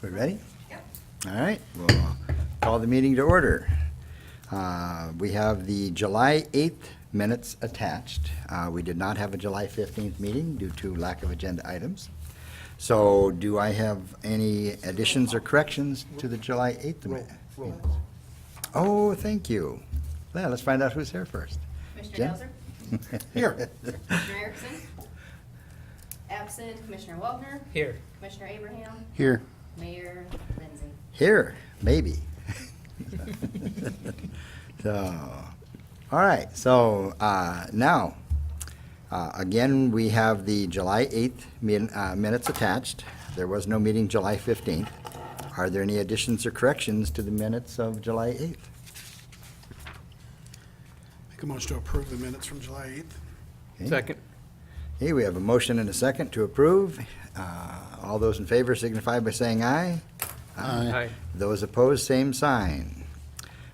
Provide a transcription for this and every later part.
We ready? Yep. All right, we'll call the meeting to order. We have the July 8th minutes attached. We did not have a July 15th meeting due to lack of agenda items. So do I have any additions or corrections to the July 8th minutes? Oh, thank you. Well, let's find out who's here first. Commissioner Jen? Delzer? Here. Commissioner Erickson? Absent. Commissioner Wagner? Here. Commissioner Abraham? Here. Mayor Lindsay? Here, maybe. So, all right, so now, again, we have the July 8th minutes attached. There was no meeting July 15th. Are there any additions or corrections to the minutes of July 8th? Make a motion to approve the minutes from July 8th. Okay. Second. Okay, we have a motion and a second to approve. All those in favor signify by saying aye. Aye. Those opposed, same sign.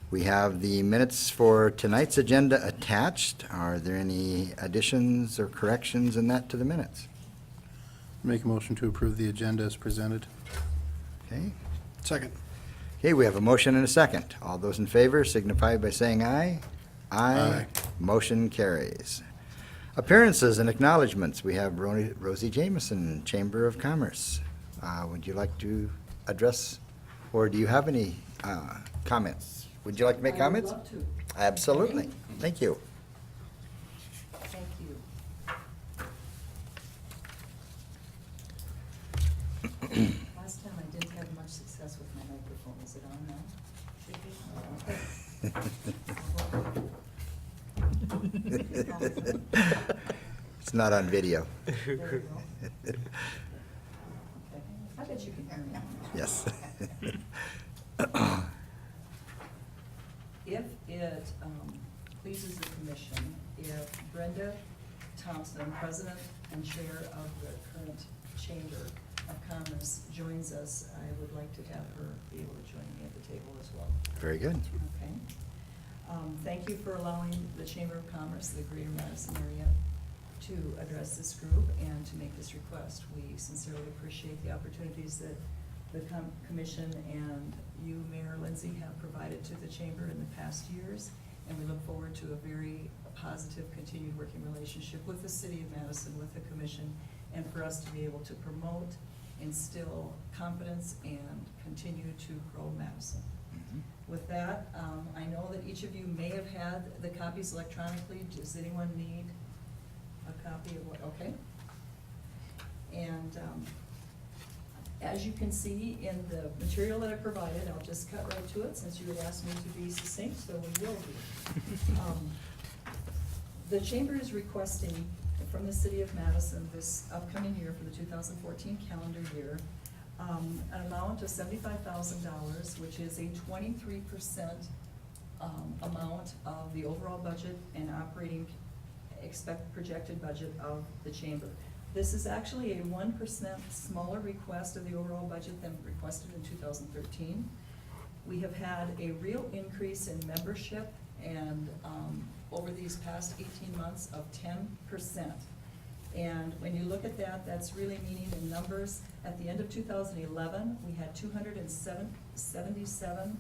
We have the minutes for tonight's agenda attached. Are there any additions or corrections in that to the minutes? Make a motion to approve the agenda as presented. Okay. Second. Okay, we have a motion and a second. All those in favor signify by saying aye. Aye. Motion carries. Appearances and acknowledgements. We have Rosie Jameson, Chamber of Commerce. Would you like to address, or do you have any comments? Would you like to make comments? I would love to. Absolutely. Thank you. Thank you. Last time I didn't have much success with my microphone. Is it on now? Okay. It's not on video. There you go. Okay. I bet you can hear me. Yes. If it pleases the commission, if Brenda Thompson, President and Chair of the current Chamber of Commerce, joins us, I would like to have her be able to join me at the table as well. Very good. Okay. Thank you for allowing the Chamber of Commerce of the Greater Madison area to address this group and to make this request. We sincerely appreciate the opportunities that the commission and you, Mayor Lindsay, have provided to the Chamber in the past years, and we look forward to a very positive continued working relationship with the City of Madison, with the commission, and for us to be able to promote, instill confidence, and continue to grow Madison. With that, I know that each of you may have had the copies electronically. Does anyone need a copy of what? Okay. And as you can see in the material that I provided, I'll just cut right to it since you had asked me to be succinct, so we will be. The Chamber is requesting from the City of Madison this upcoming year for the 2014 calendar year, an amount of $75,000, which is a 23% amount of the overall budget and operating projected budget of the Chamber. This is actually a 1% smaller request of the overall budget than requested in 2013. We have had a real increase in membership and over these past 18 months of 10%. And when you look at that, that's really meaning in numbers. At the end of 2011, we had 277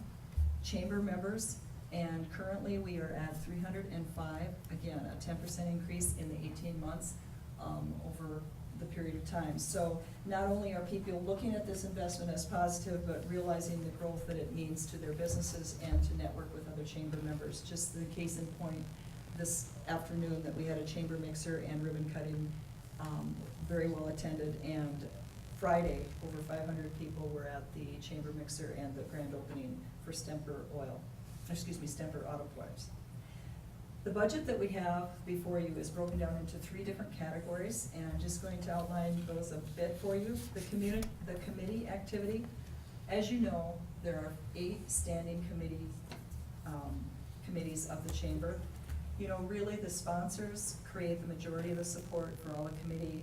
chamber members, and currently we are at 305. Again, a 10% increase in the 18 months over the period of time. So not only are people looking at this investment as positive, but realizing the growth that it means to their businesses and to network with other chamber members. Just the case in point, this afternoon that we had a chamber mixer and ribbon cutting, very well attended, and Friday, over 500 people were at the chamber mixer and the grand opening for Stemper Auto Parts. The budget that we have before you is broken down into 3 different categories, and I'm just going to outline those a bit for you. The committee activity. As you know, there are 8 standing committees of the Chamber. You know, really the sponsors create the majority of the support for all the committee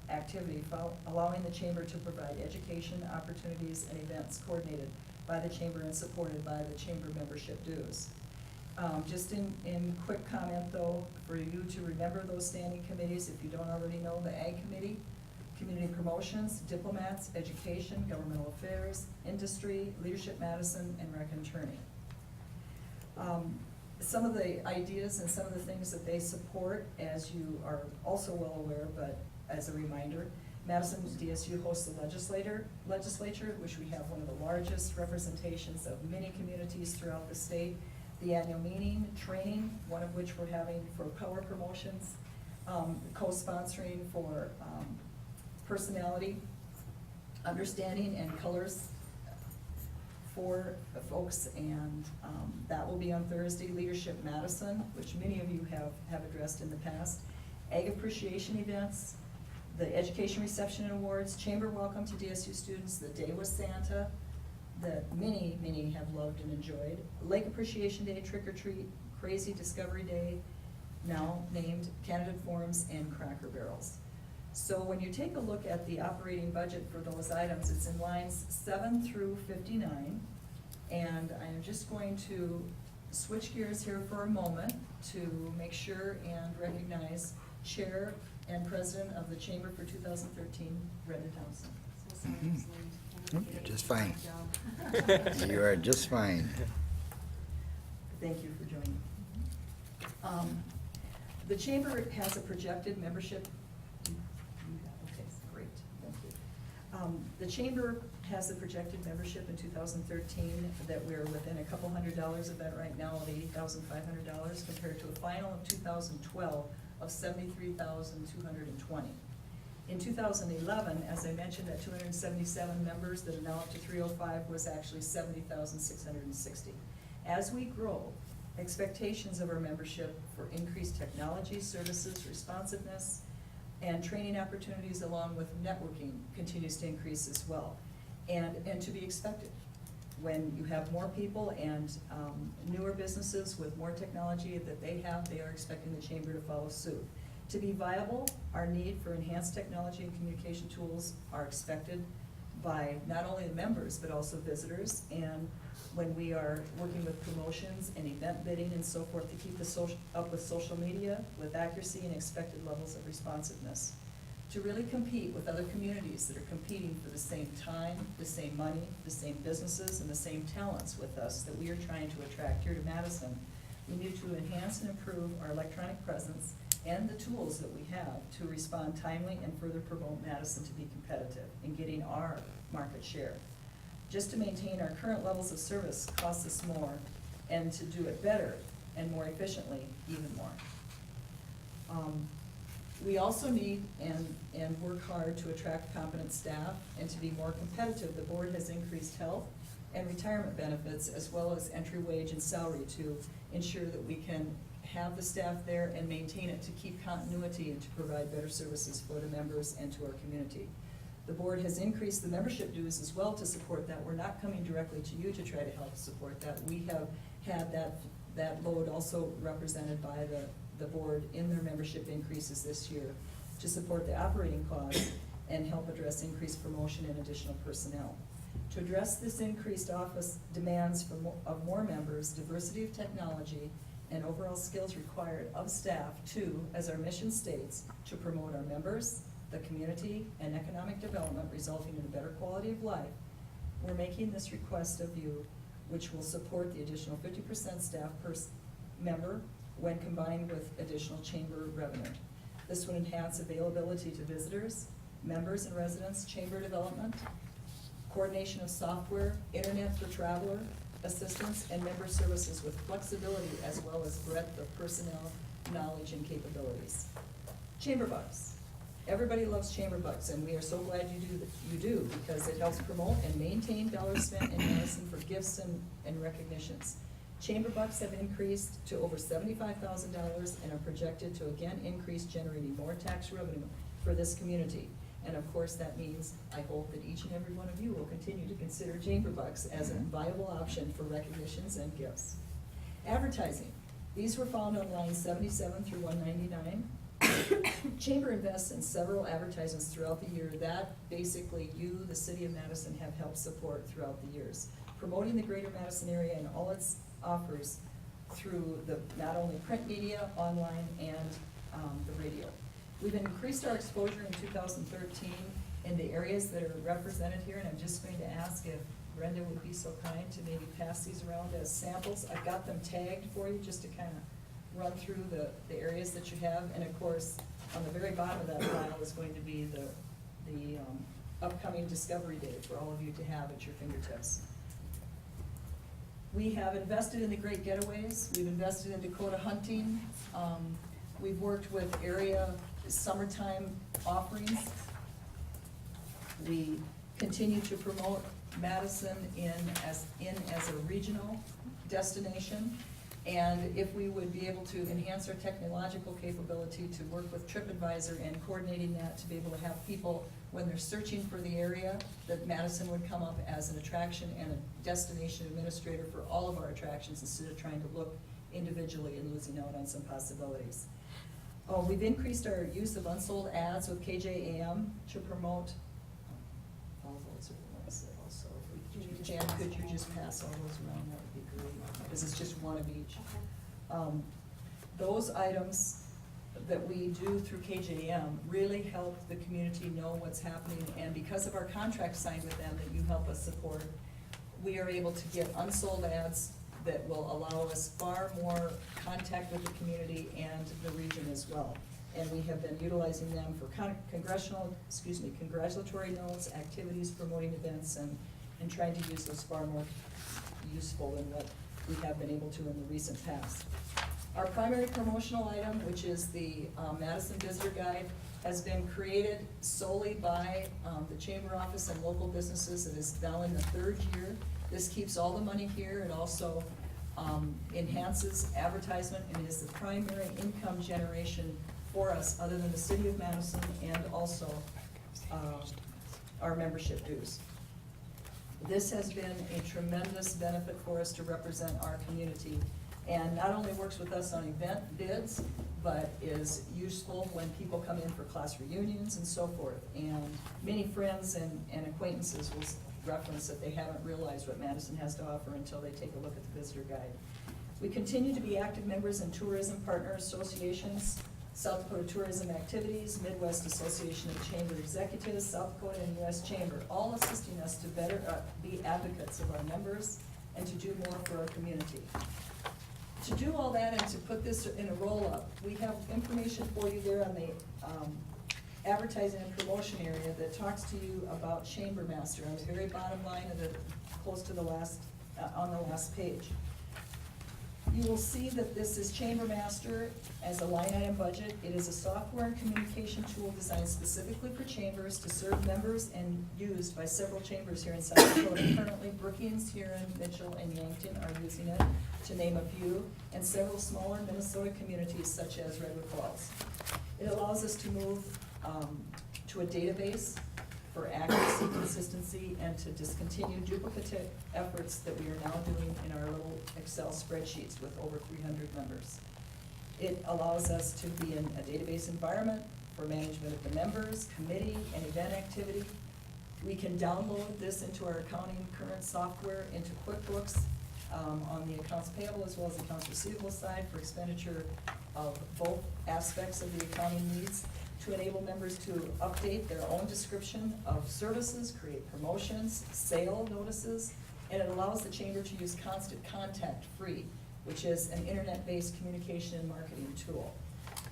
activity, allowing the Chamber to provide education, opportunities, and events coordinated by the Chamber and supported by the Chamber membership dues. Just in quick comment though, for you to remember those standing committees, if you don't already know, the Ag Committee community promotions, diplomats, education, governmental affairs, industry, Leadership Madison, and Rec and Turning. Some of the ideas and some of the things that they support, as you are also well aware, but as a reminder, Madison DSU hosts the legislature, which we have one of the largest representations of many communities throughout the state. The annual meeting, training, one of which we're having for power promotions, co-sponsoring for personality, understanding, and colors for folks, and that will be on Thursday. Leadership Madison, which many of you have addressed in the past. Ag appreciation events, the education reception and awards, chamber welcome to DSU students, the day with Santa, that many have loved and enjoyed. Lake Appreciation Day, Trick or Treat, Crazy Discovery Day, now named Candidate Forums, and Cracker Barrels. So when you take a look at the operating budget for those items, it's in lines 7 through 59. And I am just going to switch gears here for a moment to make sure and recognize Chair and President of the Chamber for 2013, Brenda Thompson. So sorry, I was late. You're just fine. Good job. You are just fine. Thank you for joining. The Chamber has a projected membership. Okay, great, thank you. The Chamber has a projected membership in 2013 that we're within a couple $100s of that right now of $80,500 compared to a final of 2012 of $73,220. In 2011, as I mentioned, that 277 members that are now up to 305 was actually 70,660. As we grow, expectations of our membership for increased technology, services, responsiveness, and training opportunities along with networking continues to increase as well. And to be expected. When you have more people and newer businesses with more technology that they have, they are expecting the Chamber to follow suit. To be viable, our need for enhanced technology and communication tools are expected by not only the members, but also visitors. And when we are working with promotions and event bidding and so forth to keep up with social media with accuracy and expected levels of responsiveness. To really compete with other communities that are competing for the same time, the same money, the same businesses, and the same talents with us that we are trying to attract here to Madison, we need to enhance and improve our electronic presence and the tools that we have to respond timely and further promote Madison to be competitive in getting our market share. Just to maintain our current levels of service costs us more, and to do it better and more efficiently, even more. We also need and work hard to attract competent staff and to be more competitive. The board has increased health and retirement benefits as well as entry wage and salary to ensure that we can have the staff there and maintain it to keep continuity and to provide better services for the members and to our community. The board has increased the membership dues as well to support that. We're not coming directly to you to try to help support that. We have had that load also represented by the board in their membership increases this year to support the operating costs and help address increased promotion and additional personnel. To address this increased office demands of more members, diversity of technology, and overall skills required of staff to, as our mission states, to promote our members, the community, and economic development resulting in a better quality of life, we're making this request of you, which will support the additional 50% staff per member when combined with additional chamber revenue. This would enhance availability to visitors, members and residents, chamber development, coordination of software, internet for traveler assistance, and member services with flexibility as well as breadth of personnel, knowledge, and capabilities. Chamber bucks. Everybody loves chamber bucks, and we are so glad you do because it helps promote and maintain dollars spent in Madison for gifts and recognitions. Chamber bucks have increased to over $75,000 and are projected to again increase, generating more tax revenue for this community. And of course, that means I hope that each and every one of you will continue to consider chamber bucks as a viable option for recognitions and gifts. Advertising. These were found on lines 77 through 199. Chamber invests in several advertisements throughout the year that basically you, the city of Madison, have helped support throughout the years, promoting the greater Madison area and all its offers through the not only print media, online, and the radio. We've increased our exposure in 2013 in the areas that are represented here, and I'm just going to ask if Brenda would be so kind to maybe pass these around as samples. I've got them tagged for you just to kind of run through the areas that you have. And of course, on the very bottom of that file is going to be the upcoming Discovery Day for all of you to have at your fingertips. We have invested in the Great Getaways. We've invested in Dakota hunting. We've worked with area summertime offerings. We continue to promote Madison as a regional destination. And if we would be able to enhance our technological capability to work with TripAdvisor and coordinating that to be able to have people, when they're searching for the area, that Madison would come up as an attraction and a destination administrator for all of our attractions instead of trying to look individually and losing out on some possibilities. Oh, we've increased our use of unsold ads with KJAM to promote, all those are the ones that also, if we, Jan, could you just pass all those around, that would be great, because it's just one of each. Those items that we do through KJM really help the community know what's happening, and because of our contract signed with them that you help us support, we are able to get unsold ads that will allow us far more contact with the community and the region as well. And we have been utilizing them for congratulatory notes, activities, promoting events, and trying to use those far more useful than what we have been able to in the recent past. Our primary promotional item, which is the Madison Visitor Guide, has been created solely by the Chamber Office and local businesses. It is now in the 3rd year. This keeps all the money here. It also enhances advertisement and is the primary income generation for us, other than the city of Madison and also our membership dues. This has been a tremendous benefit for us to represent our community, and not only works with us on event bids, but is useful when people come in for class reunions and so forth. And many friends and acquaintances will reference that they haven't realized what Madison has to offer until they take a look at the visitor guide. We continue to be active members in tourism partner associations, South Dakota Tourism Activities, Midwest Association of Chamber Executives, South Dakota and U.S. Chamber, all assisting us to better be advocates of our members and to do more for our community. To do all that and to put this in a roll-up, we have information for you there on the advertising and promotion area that talks to you about Chamber Master on the very bottom line of the, close to the last, on the last page. You will see that this is Chamber Master as a line item budget. It is a software and communication tool designed specifically for chambers to serve members and used by several chambers here in South Dakota. Currently, Brookings, Huron, Mitchell, and Yankton are using it, to name a few, and several smaller Minnesota communities such as Redwood Falls. It allows us to move to a database for accuracy, consistency, and to discontinue duplicate efforts that we are now doing in our little Excel spreadsheets with over 300 members. It allows us to be in a database environment for management of the members, committee, and event activity. We can download this into our accounting current software, into QuickBooks, on the accounts payable as well as accounts receivable side for expenditure of both aspects of the accounting needs, to enable members to update their own description of services, create promotions, sale notices, and it allows the chamber to use Constant Contact Free, which is an internet-based communication and marketing tool.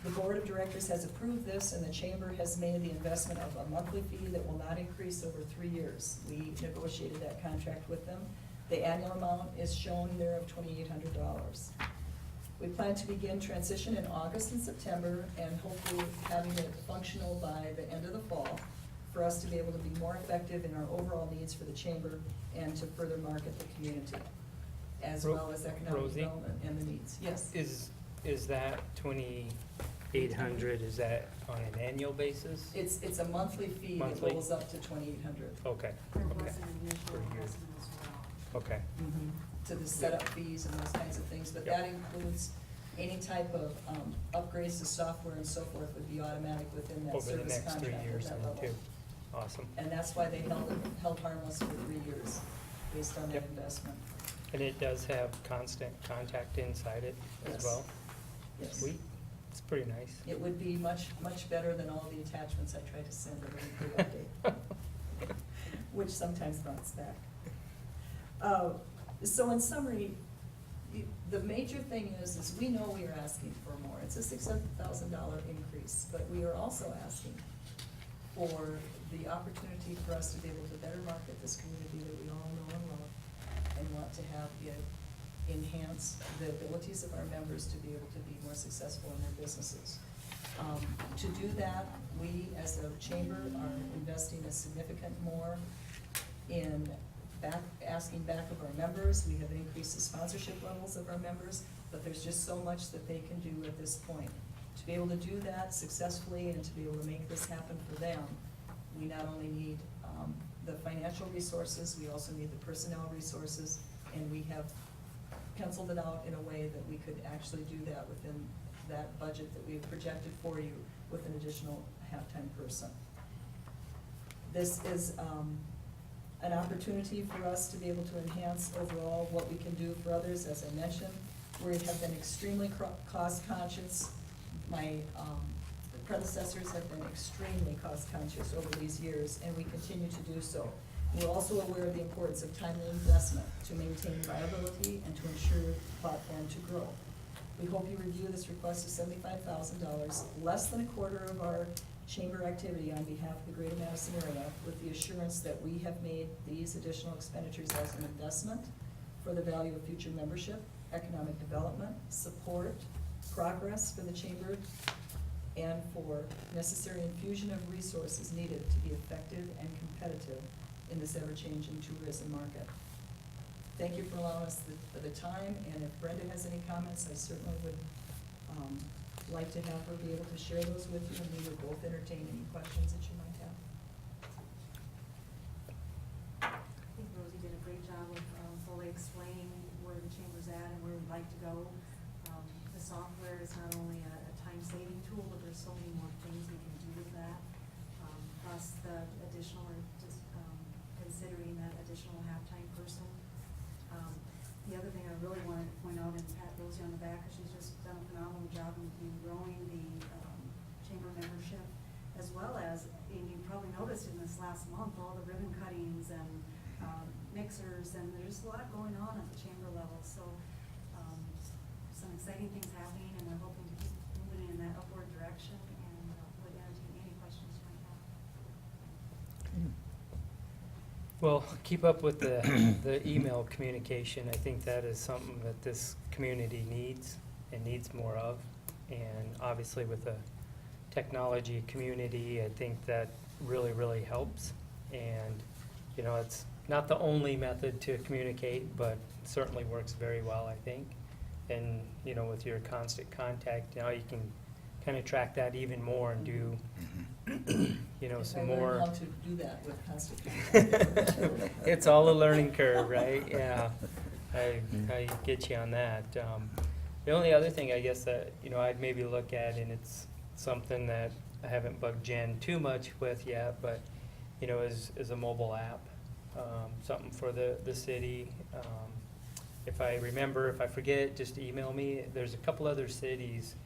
The board of directors has approved this, and the chamber has made the investment of a monthly fee that will not increase over 3 years. We negotiated that contract with them. The annual amount is shown there of $2,800. We plan to begin transition in August and September, and hopefully having it functional by the end of the fall for us to be able to be more effective in our overall needs for the chamber and to further market the community, as well as economic Rosie? development and the needs. Yes? Is that 2,800, is that on an annual basis? It's a monthly fee that Monthly? rolls up to $2,800. Okay, There okay, was an initial Per year. investment as well. okay. To the setup fees and those kinds of things, but Yep. that includes any type of upgrades to software and so forth would be automatic within that Over the service next 3 contract at years that then level. too. Awesome. And that's why they held harmless for 3 years, based on that Yep. investment. And it does have constant contact inside it as Yes. well? Yes. Sweet. It's pretty nice. It would be much, much better than all the attachments I try to send every weekly update, which sometimes bounce back. So in summary, the major thing is we know we are asking for more. It's a $600,000 increase, but we are also asking for the opportunity for us to be able to better market this community that we all know and love, and want to have it enhance the abilities of our members to be able to be more successful in their businesses. To do that, we as a chamber are investing a significant more in asking back of our members. We have increased the sponsorship levels of our members, but there's just so much that they can do at this point. To be able to do that successfully and to be able to make this happen for them, we not only need the financial resources, we also need the personnel resources, and we have penciled it out in a way that we could actually do that within that budget that we've projected for you with an additional half-time person. This is an opportunity for us to be able to enhance overall what we can do for others. As I mentioned, we have been extremely cost-conscious. My predecessors have been extremely cost-conscious over these years, and we continue to do so. We're also aware of the importance of timely investment to maintain viability and to ensure the platform to grow. We hope you review this request of $75,000, less than a quarter of our chamber activity on behalf of the Greater Madison area, with the assurance that we have made these additional expenditures as an investment for the value of future membership, economic development, support, progress for the chamber, and for necessary infusion of resources needed to be effective and competitive in this ever-changing tourism market. Thank you for allowing us the time, and if Brenda has any comments, I certainly would like to have her be able to share those with you, and we would both entertain any questions that you might have. I think Rosie did a great job of fully explaining where the chamber's at and where we'd like to go. The software is not only a time-saving tool, but there's so many more things we can do with that. Plus the additional, or just considering that additional halftime person. The other thing I really wanted to point out, and pat Rosie on the back, because she's just done a phenomenal job in growing the chamber membership, as well as, and you probably noticed in this last month, all the ribbon cuttings and mixers, and there's a lot going on at the chamber level. So some exciting things happening, and we're hoping to keep moving in that upward direction, and would entertain any questions you might have. Well, keep up with the email communication. I think that is something that this community needs and needs more of. And obviously with the technology community, I think that really, really helps. And, you know, it's not the only method to communicate, but certainly works very well, I think. And, you know, with your constant contact, now you can kind of track that even more and do, you know, some If I learn more. how to do that with constant. It's all a learning curve, right? Yeah, I get you on that. The only other thing I guess that, you know, I'd maybe look at, and it's something that I haven't bugged Jen too much with yet, but, you know, is a mobile app, something for the city. If I remember, if I forget, just email me. There's a couple other cities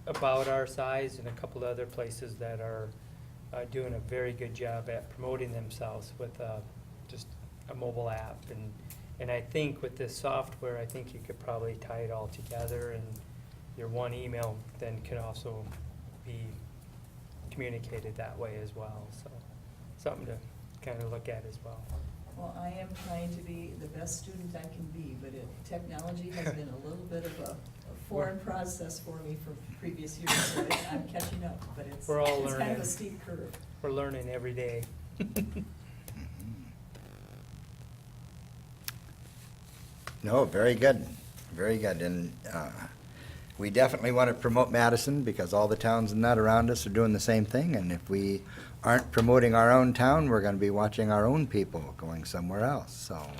about our size and a couple other places that are doing a very good job at promoting themselves with just a mobile app. And I think with this software, I think you could probably tie it all together, and your one email then can also be communicated that way as well. So something to kind of look at as well. Well, I am trying to be the best student I can be, but technology has been a little bit of a foreign process for me for previous years, so I'm catching up, but it's We're all kind of learning. a steep curve. We're learning every day. No, very good, very good. And we definitely want to promote Madison because all the towns and that around us are doing the same thing. And if we aren't promoting our own town, we're going to be watching our own people going somewhere else. So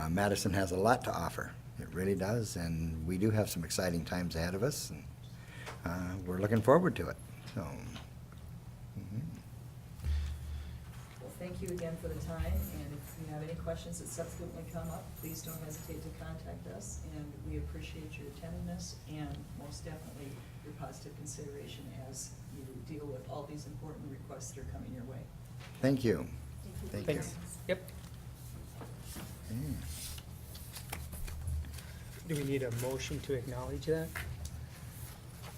Madison has a lot to offer. It really does. And we do have some exciting times ahead of us. And we're looking forward to it. So. Well, thank you again for the time, and if you have any questions that subsequently come up, please don't hesitate to contact us, and we appreciate your attentiveness and most definitely your positive consideration as you deal with all these important requests that are coming your way. Thank you. Thank you. Thank you. Thanks. Yep. Okay. Do we need a motion to acknowledge that?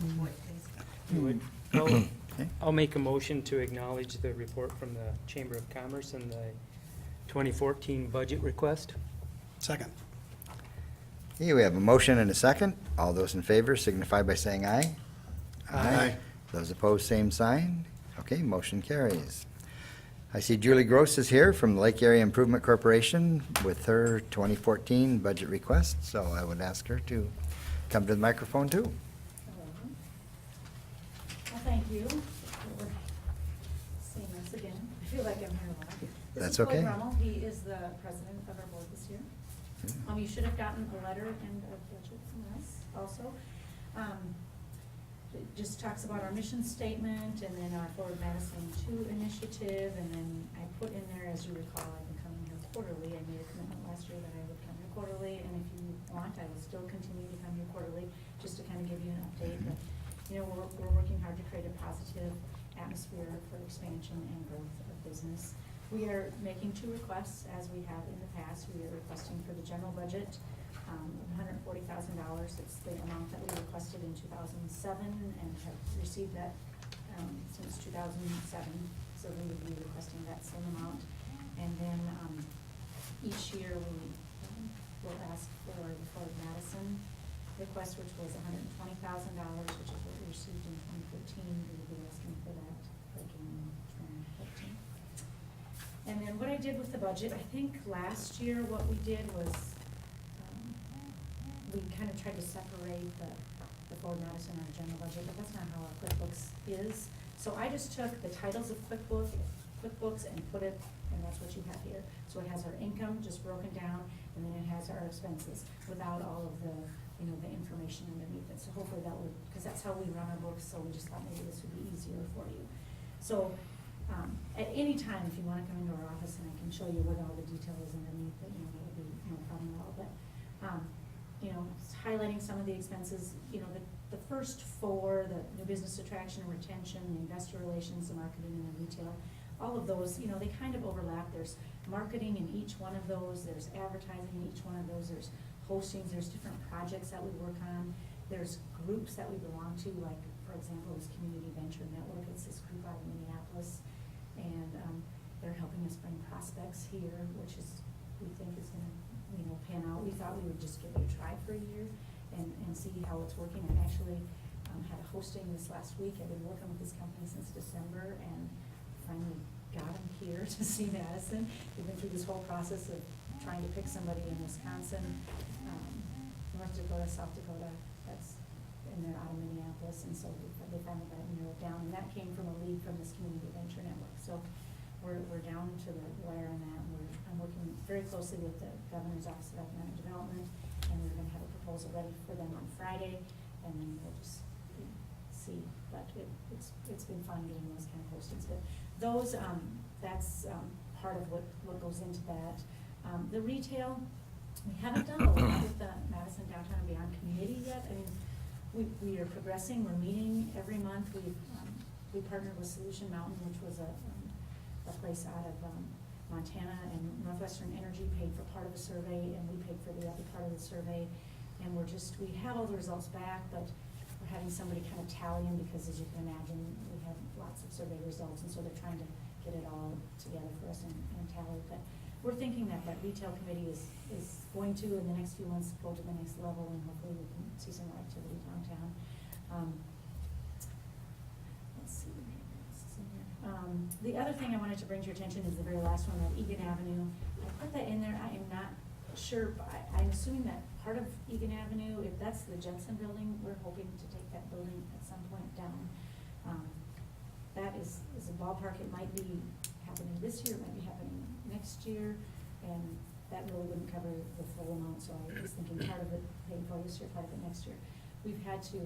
Boy, thanks. You would? Well, Okay. I'll make a motion to acknowledge the report from the Chamber of Commerce and the 2014 budget request. Second. Okay, we have a motion and a second. All those in favor signify by saying aye. Aye. Those opposed, same sign. Okay, motion carries. I see Julie Gross is here from the Lake Area Improvement Corporation with her 2014 budget request, so I would ask her to come to the microphone too. Well, thank you for seeing us again. I feel like I'm here a lot. That's This is okay. Floyd Rummel. He is the president of our board this year. You should have gotten a letter and a budget from us also. It just talks about our mission statement and then our Forward Madison 2 initiative. And then I put in there, as you recall, I've been coming here quarterly. I made a commitment last year that I would come here quarterly. And if you want, I will still continue to come here quarterly, just to kind of give you an update. But, you know, we're working hard to create a positive atmosphere for expansion and growth of business. We are making 2 requests, as we have in the past. We are requesting for the general budget, $140,000. It's the amount that we requested in 2007 and have received that since 2007. So we would be requesting that same amount. And then each year we will ask for the Ford Madison request, which was $120,000, which is what we received in 2013. We will be asking for that again in 2014. And then what I did with the budget, I think last year what we did was we kind of tried to separate the Ford Madison and our general budget, but that's not how our QuickBooks is. So I just took the titles of QuickBooks and put it, and that's what you have here. So it has our income just broken down, and then it has our expenses without all of the, you know, the information underneath it. So hopefully that would, because that's how we run our books, so we just thought maybe this would be easier for you. So at any time, if you want to come into our office and I can show you what all the detail is underneath it, you know, that would be no problem at all. But you know, it's highlighting some of the expenses, you know, the first 4, the new business attraction and retention, the investor relations, the marketing and the retail, all of those, you know, they kind of overlap. There's marketing in each one of those, there's advertising in each one of those, there's hostings, there's different projects that we work on, there's groups that we belong to, like, for example, this Community Venture Network. It's this group out of Minneapolis, and they're helping us bring prospects here, which is, we think is gonna, you know, pan out. We thought we would just give it a try for a year and see how it's working. I actually had a hosting this last week. I've been working with this company since December and finally got them here to see Madison. We've been through this whole process of trying to pick somebody in Wisconsin, North Dakota, South Dakota, and they're out of Minneapolis, and so they finally got it narrowed down, and that came from a lead from this Community Venture Network. So we're down to the wire on that, and I'm working very closely with the Governor's Office of Economic Development, and we're gonna have a proposal ready for them on Friday, and then we'll just see. But it's been fun doing those kind of postings. But those, that's part of what goes into that. The retail, we haven't done a lot with the Madison Downtown and Beyond Committee yet. I mean, we are progressing. We're meeting every month. We partnered with Solution Mountain, which was a place out of Montana, and Northwestern Energy paid for part of the survey, and we paid for the other part of the survey. And we have all the results back, but we're having somebody kind of tally them, because as you can imagine, we have lots of survey results, and so they're trying to get it all together for us and tally. But we're thinking that retail committee is going to, in the next few months, go to the next level, and hopefully we can see some more activity downtown. Let's see. The other thing I wanted to bring to your attention is the very last one, that Egan Avenue. I put that in there. I am not sure, but I'm assuming that part of Egan Avenue, if that's the Jensen building, we're hoping to take that building at some point down. That is a ballpark. It might be happening this year, it might be happening next year, and that really wouldn't cover the full amount, so I was thinking part of it paid for this year, part of it next year. We've had to,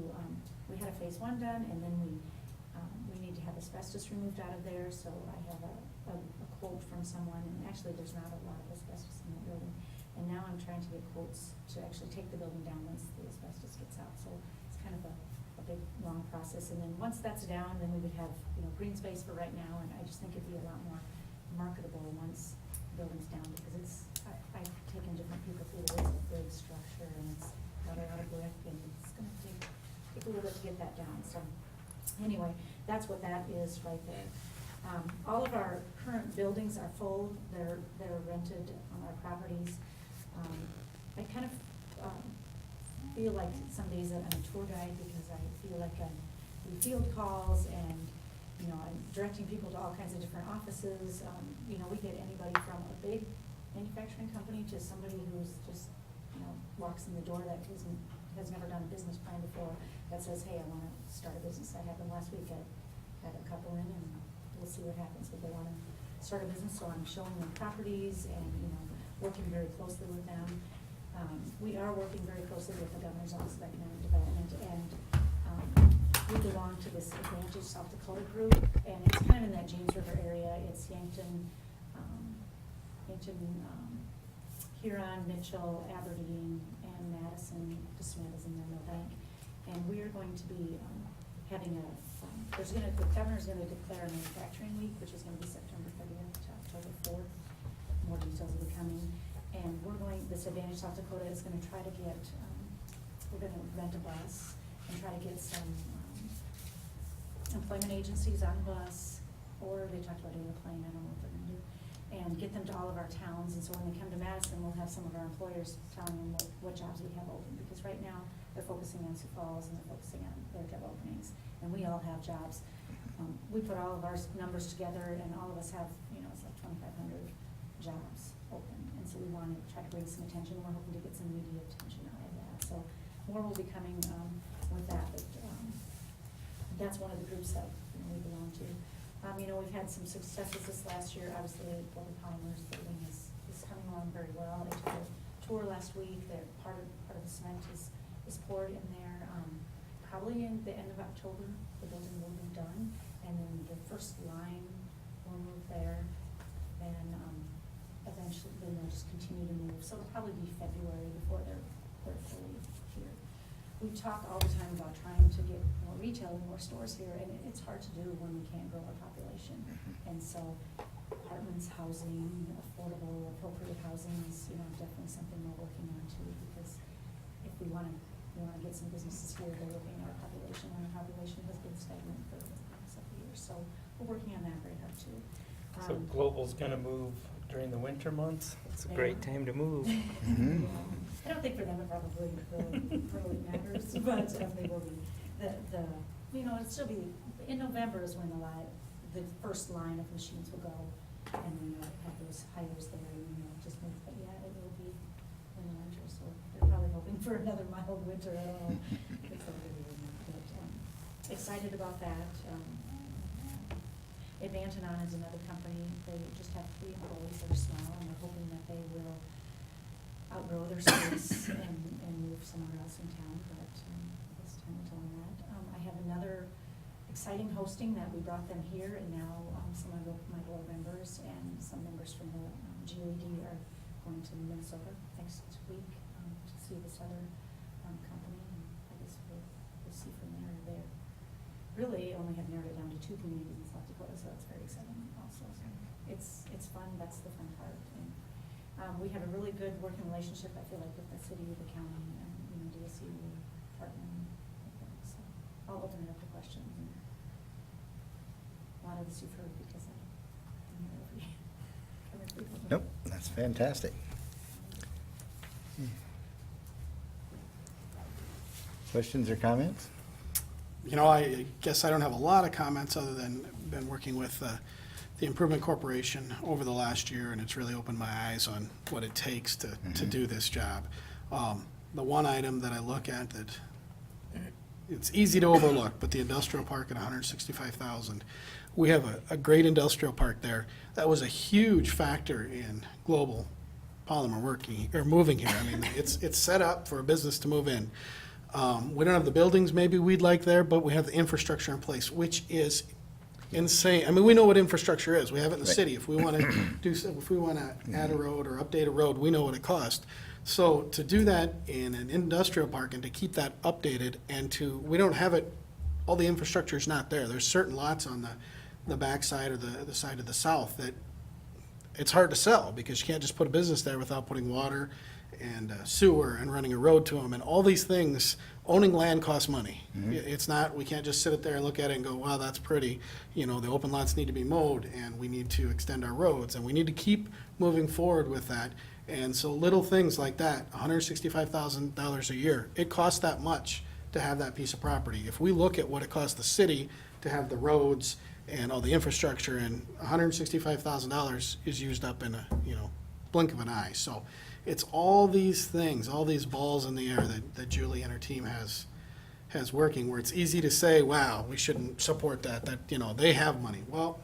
we had a phase 1 done, and then we need to have asbestos removed out of there, so I have a quote from someone, and actually, there's not a lot of asbestos in the building. And now I'm trying to get quotes to actually take the building down once the asbestos gets out. So it's kind of a big, long process. And then once that's down, then we would have, green space for right now. And I just think it'd be a lot more marketable once the building's down, because I've taken different people through it. It's a big structure, and it's got a lot of brick, and it's gonna take a little bit to get that down. So anyway, that's what that is right there. All of our current buildings are full. They're rented on our properties. I kind of feel like some days I'm a tour guide, because I feel like I do field calls, and I'm directing people to all kinds of different offices. We get anybody from a big manufacturing company to somebody who's just walks in the door that has never done a business plan before, that says, hey, I want to start a business. That happened last week. I had a couple in, and we'll see what happens if they want to start a business. So I'm showing them properties and working very closely with them. We are working very closely with the Governor's Office of Economic Development, and we belong to this Advantage South Dakota group, and it's kind of in that James River area. It's Yankton, Huron, Mitchell, Aberdeen, and Madison. DeSmet is in there, Milbank. And we are going to be having the Governor's going to declare a manufacturing week, which is going to be September 30th to October 4th. More details will be coming. And this Advantage South Dakota is going to try to get, we're going to rent a bus and try to get some employment agencies on the bus, or they talked about doing a plane, I don't know what they're going to do, and get them to all of our towns. And so when they come to Madison, we'll have some of our employers telling them what jobs we have open, because right now they're focusing on Sioux Falls and they're focusing on their job openings, and we all have jobs. We put all of our numbers together, and all of us have, it's like 2,500 jobs open, and so we want to try to bring some attention. We're hoping to get some media attention out of that. So more will be coming with that, but that's one of the groups that we belong to. We've had some successes this last year. Obviously, Global Polymers building is coming along very well. They took a tour last week. Part of the cement is poured in there. Probably in the end of October, the building will be done, and then the first line will move there. Then eventually, then they'll just continue to move. So it'll probably be February before they're fully here. We talk all the time about trying to get more retail and more stores here, and it's hard to do when we can't grow our population. And so apartments, housing, affordable, appropriate housing is, definitely something we're working on too, because if we want to get some businesses here, they're looking at our population, and our population has been stagnant for the past couple of years. So we're working on that very hard too. So Global's gonna move during the winter months? It's a great time to move. Mhm. I don't think for them it probably really matters, but they will be. It'll still be, in November is when the first line of machines will go, and we have those hires there, and just move. But yeah, it will be in the winter, so they're probably hoping for another mild winter. I don't know if they'll be doing that, but excited about that. Advantanon is another company. They just have 3 employees. They're small, and they're hoping that they will outgrow their space and move somewhere else in town, but it's time to tell them that. I have another exciting hosting that we brought them here, and now some of my board members and some members from the GAD are going to Minnesota next week to see this other company, and I guess we'll see from there. They really only have narrowed it down to 2 communities in South Dakota, so that's very exciting also. So it's fun. That's the fun part. And we have a really good working relationship, I feel like, with the city, the county, and DSU partnering with them. So I'll open it up to questions. And a lot of this you've heard because I'm here every week. Nope, that's fantastic. Questions or comments? I guess I don't have a lot of comments other than been working with the Improvement Corporation over the last year, and it's really opened my eyes on what it takes to do this job. The one item that I look at that it's easy to overlook, but the industrial park at $165,000. We have a great industrial park there. That was a huge factor in Global Polymer moving here. I mean, it's set up for a business to move in. We don't have the buildings maybe we'd like there, but we have the infrastructure in place, which is insane. I mean, we know what infrastructure is. We have it in the Right. city. If we want to if we want to add a road or update a road, we know what it costs. So to do that in an industrial park and to keep that updated and we don't have it, all the infrastructure is not there. There's certain lots on the backside or the side of the south that it's hard to sell because you can't just put a business there without putting water and sewer and running a road to them and all these things. Owning land costs money. It's not, we can't just sit it there and look at it and go, wow, that's pretty. You know, the open lots need to be mowed and we need to extend our roads and we need to keep moving forward with that. And so little things like that, $165,000 a year, it costs that much to have that piece of property. If we look at what it costs the city to have the roads and all the infrastructure, and $165,000 is used up in a, blink of an eye. So it's all these things, all these balls in the air that Julie and her team has working, where it's easy to say, wow, we shouldn't support that, they have money. Well,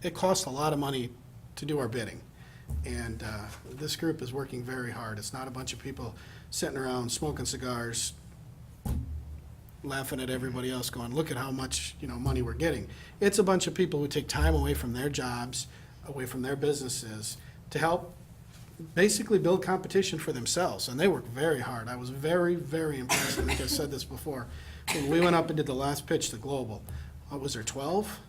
it costs a lot of money to do our bidding. And this group is working very hard. It's not a bunch of people sitting around smoking cigars, laughing at everybody else going, look at how much, money we're getting. It's a bunch of people who take time away from their jobs, away from their businesses, to help basically build competition for themselves. And they work very hard. I was very, very impressed. I think I said this before. When we went up and did the last pitch to Global, what was there, 12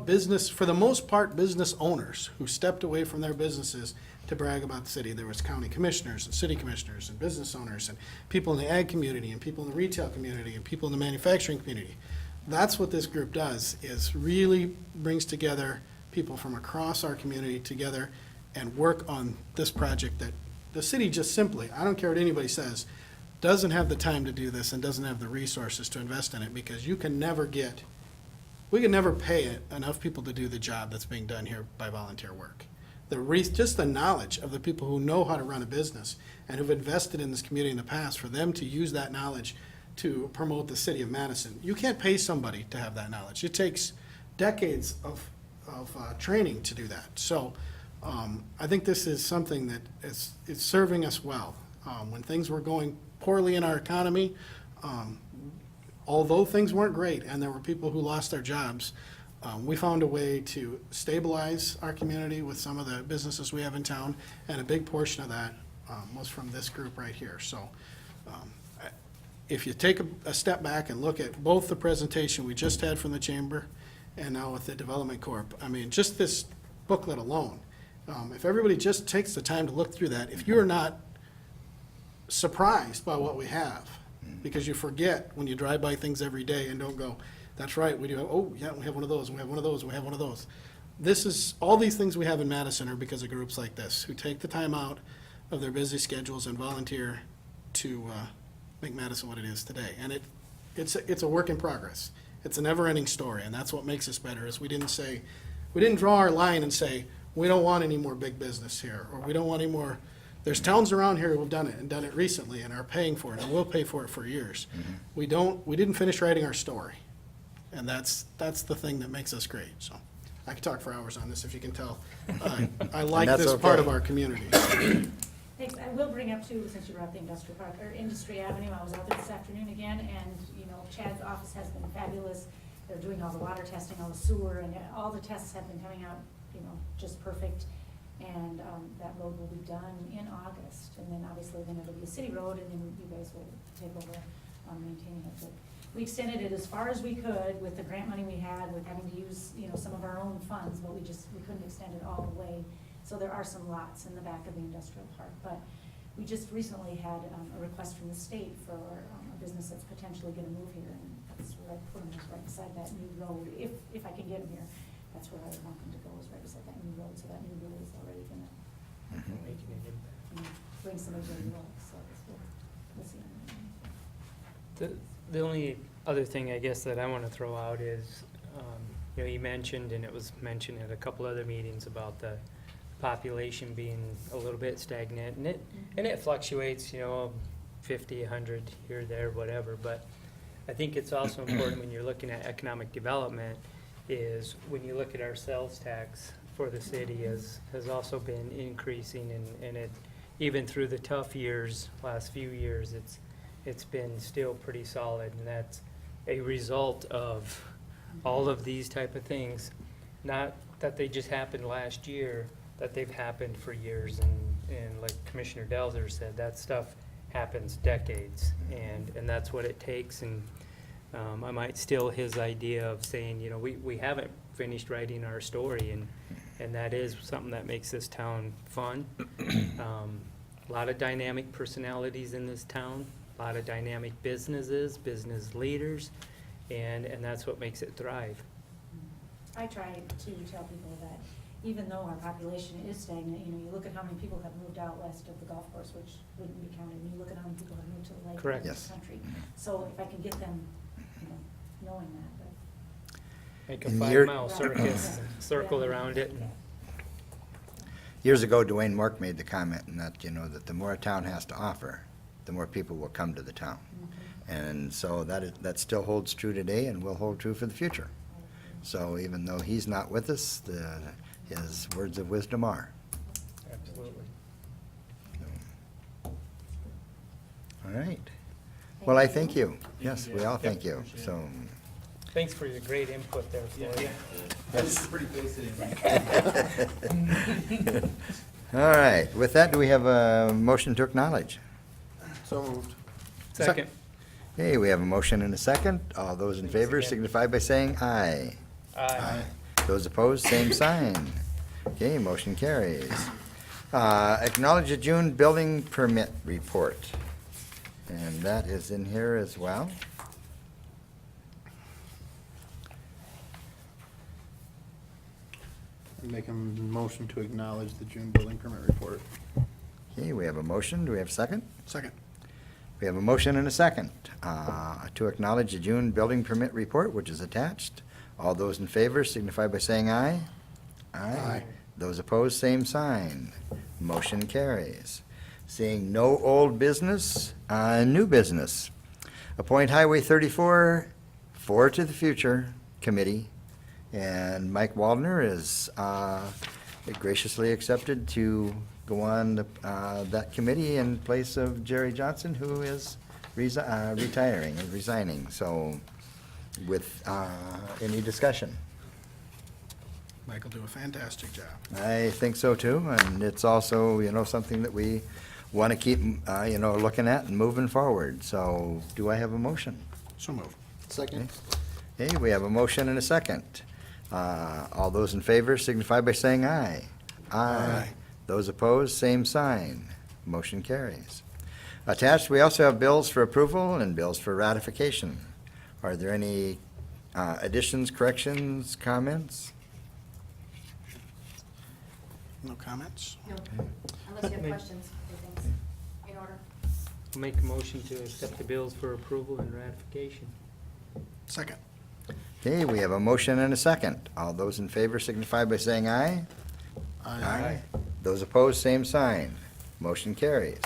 business, for the most part, business owners who stepped away from their businesses to brag about the city. There was county commissioners and city commissioners and business owners and people in the ag community and people in the retail community and people in the manufacturing community. That's what this group does, is really brings together people from across our community together and work on this project that the city just simply, I don't care what anybody says, doesn't have the time to do this and doesn't have the resources to invest in it, because we can never pay enough people to do the job that's being done here by volunteer work. Just the knowledge of the people who know how to run a business and who've invested in this community in the past, for them to use that knowledge to promote the city of Madison. You can't pay somebody to have that knowledge. It takes decades of training to do that. So I think this is something that is serving us well. When things were going poorly in our economy, although things weren't great and there were people who lost their jobs, we found a way to stabilize our community with some of the businesses we have in town, and a big portion of that was from this group right here. So if you take a step back and look at both the presentation we just had from the Chamber and now with the Development Corp, I mean, just this booklet alone, if everybody just takes the time to look through that, if you're not surprised by what we have, because you forget when you drive by things every day and don't go, that's right, we do have, oh, yeah, we have one of those, we have one of those, we have one of those. All these things we have in Madison are because of groups like this, who take the time out of their busy schedules and volunteer to make Madison what it is today. And it's a work in progress. It's a never-ending story, and that's what makes us better, is we didn't draw our line and say, we don't want any more big business here, or we don't want any more. There's towns around here who have done it and done it recently and are paying for it and will pay for it for years. We didn't finish writing our story. And that's the thing that makes us great. So I could talk for hours on this, if you can tell. I like that's this part okay. of our community. Thanks. I will bring up too, since you brought up the industrial park, or Industry Avenue, I was out there this afternoon again, and, Chad's office has been fabulous. They're doing all the water testing, all the sewer, and all the tests have been coming out, just perfect. And that road will be done in August, and then obviously then it'll be a city road, and then you guys will take over maintaining it. But we extended it as far as we could with the grant money we had, with having to use, some of our own funds, but we couldn't extend it all the way. So there are some lots in the back of the industrial park, but we just recently had a request from the state for a business that's potentially gonna move here, and that's where I put them, is right beside that new road, if I can get them here. That's where I would want them to go, is right beside that new road, so that new road is already gonna bring some of the luck, so we'll see. The only other thing, I guess, that I want to throw out is, you mentioned, and it was mentioned at a couple other meetings, about the population being a little bit stagnant, and it fluctuates, 50, 100 here, there, whatever. But I think it's also important when you're looking at economic development, is when you look at our sales tax for the city has also been increasing, and it, even through the tough years, last few years, it's been still pretty solid, and that's a result of all of these type of things, not that they just happened last year, that they've happened for years. And like Commissioner Delzer said, that stuff happens decades, and that's what it takes. And I might steal his idea of saying, you know, we haven't finished writing our story, and that is something that makes this town fun. A lot of dynamic personalities in this town, a lot of dynamic businesses, business leaders, and that's what makes it thrive. I try to tell people that even though our population is stagnant, you know, you look at how many people have moved out west of the golf course, which wouldn't be counted, and you look at how many people have moved to the lake Correct. in Yes. this country. So if I can get them, you know, knowing that, Make a And you're- 5-mile but. circus, circle Yeah. around it. Years ago, Dwayne Mork made the comment, and that, you know, that the more a town has to offer, the more people will come to the town. And so that still holds true today and will hold true for the future. So even though he's not with us, his words of wisdom are. Absolutely. All right. Well, I thank you. Yes, we all thank you. So, Thanks for your great input there, Floyd. yes. All right. With that, do we have a motion to acknowledge? So moved. Second. Okay, we have a motion and a second. All those in Thanks favor again. signify by saying aye. Aye. Those opposed, same sign. Okay, motion carries. Acknowledge the June building permit report. And that is in here as well. Make a motion to acknowledge the June building permit report. Okay, we have a motion. Do we have a second? Second. We have a motion and a second to acknowledge the June building permit report, which is attached. All those in favor signify by saying aye. Aye. Those opposed, same sign. Motion carries. Seeing no old business, new business. Appoint Highway 34 Forward to the Future Committee. And Mike Waldner is graciously accepted to go on that committee in place of Jerry Johnson, who is retiring and resigning. So with any discussion? Mike will do a fantastic job. I think so too, and it's also, you know, something that we want to keep, you know, looking at and moving forward. So do I have a motion? So move. Second. Okay, we have a motion and a second. All those in favor signify by saying aye. Aye. Those opposed, same sign. Motion carries. Attached, we also have bills for approval and bills for ratification. Are there any additions, corrections, comments? No comments? No, unless you have Make- questions or things in order. I'll make a motion to accept the bills for approval and ratification. Second. Okay, we have a motion and a second. All those in favor signify by saying aye. Those opposed, same sign. Motion carries.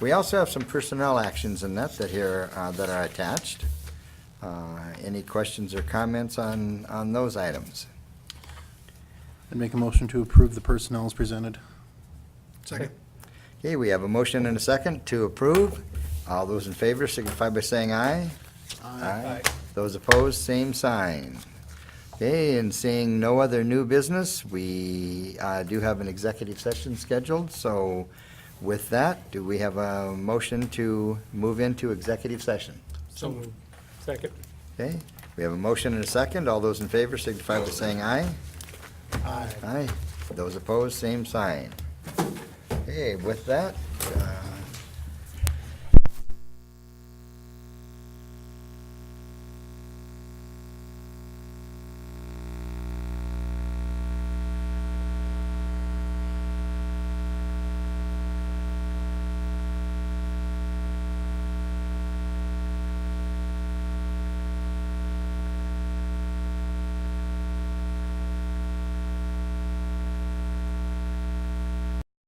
We also have some personnel actions in that here that are attached. Any questions or comments on those items? I'd make a motion to approve the personnel as presented. Second. Okay, we have a motion and a second to approve. All those in favor signify by saying aye. Those opposed, same sign. Okay, and seeing no other new business, we do have an executive session scheduled. So with that, do we have a motion to move into executive session? So moved. Second. Okay, we have a motion and a second. All those in favor signify by saying aye. Aye. Aye. Those opposed, same sign. Okay, with that,